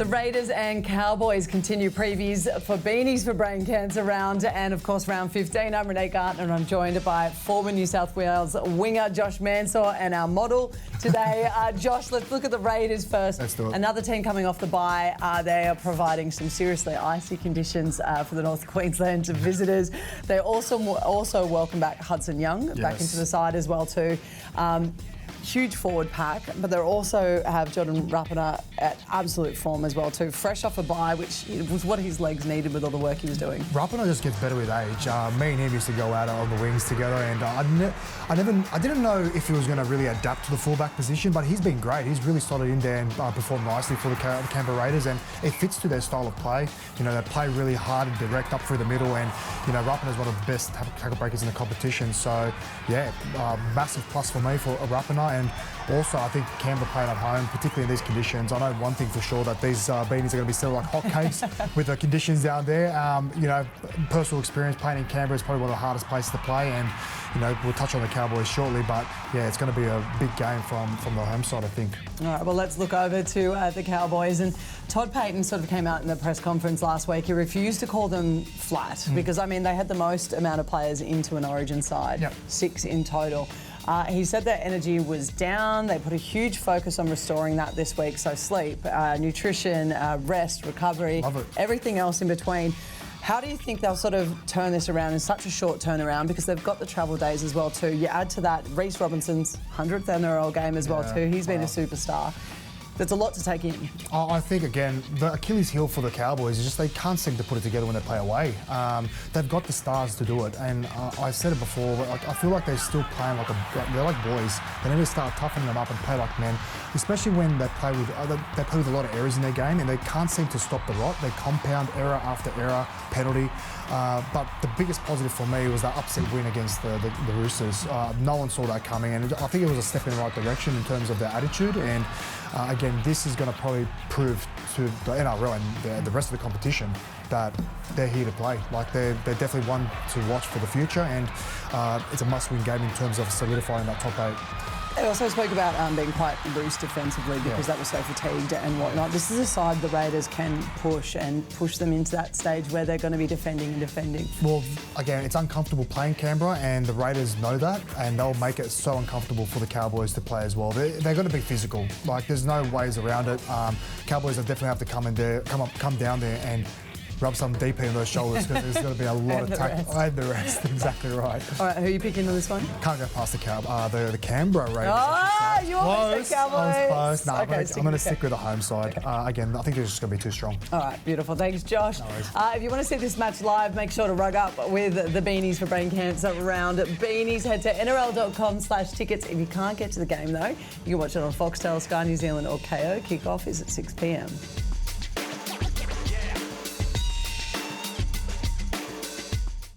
The Raiders and Cowboys continue previews for Beanies for Brain Cancer round and, of course, round 15. I'm Renee Gartner and I'm joined by former New South Wales winger Josh Mansour and our model today. Josh, let's look at the Raiders first. Let's do it. Another team coming off the bye. They are providing some seriously icy conditions for the North Queensland visitors. They also welcome back Hudson Young back into the side as well too. Huge forward pack, but they also have Jordan Rapana at absolute form as well too. Fresh off a bye, which was what his legs needed with all the work he was doing. Rapana just gets better with age. Me and him used to go out on the wings together, and I didn't know if he was going to really adapt to the fullback position, but he's been great. He's really slotted in there and performed nicely for the Canberra Raiders, and it fits to their style of play. You know, they play really hard and direct up through the middle, and you know, Rapana is one of the best tackle breakers in the competition. So yeah, massive plus for me for Rapana. And also, I think Canberra playing at home, particularly in these conditions, I know one thing for sure, that these beanies are going to be selling like hotcakes with the conditions down there. You know, personal experience playing in Canberra is probably one of the hardest places to play, and you know, we'll touch on the Cowboys shortly, but yeah, it's going to be a big game from the home side, I think. All right, well, let's look over to the Cowboys. And Todd Payten sort of came out in the press conference last week. He refused to call them flat because, I mean, they had the most amount of players into an Origin side, 6 in total. He said their energy was down. They put a huge focus on restoring that this week. So sleep, nutrition, rest, recovery, everything else in between. How do you think they'll sort of turn this around in such a short turnaround? Because they've got the travel days as well too. You add to that Reece Robinson's 100th NRL game as well too. He's been a superstar. There's a lot to take in. I think, again, the Achilles heel for the Cowboys is just they can't seem to put it together when they play away. They've got the stars to do it, and I said it before, I feel like they're still playing they're like boys. They need to start toughening them up and play like men, especially when they play with a lot of errors in their game, and they can't seem to stop the rot. They compound error after error, penalty. But the biggest positive for me was that upset win against the Roosters. No one saw that coming, and I think it was a step in the right direction in terms of their attitude. And again, this is going to probably prove to the NRL and the rest of the competition that they're here to play. Like they're definitely one to watch for the future, and it's a must-win game in terms of solidifying that top 8. They also spoke about being quite loose defensively because that was so fatigued and whatnot. This is a side the Raiders can push them into that stage where they're going to be defending and defending. Well, again, it's uncomfortable playing Canberra, and the Raiders know that, and they'll make it so uncomfortable for the Cowboys to play as well. They're going to be physical. Like, there's no ways around it. Cowboys will definitely have to come down there and rub some deep in those shoulders, because there's going to be a lot of tackle. And the rest, exactly right. All right, who are you picking on this one? Can't go past the Canberra Raiders. You want to say Cowboys? Close. No, okay, I'm going to stick with the home side. Again, I think it's just going to be too strong. All right, beautiful. Thanks, Josh. No if you want to see this match live, make sure to rug up with the Beanies for Brain Cancer round. Beanies, head to nrl.com/tickets. If you can't get to the game, though, you can watch it on Foxtel, Sky New Zealand or KO. Kick-off is at 6 p.m.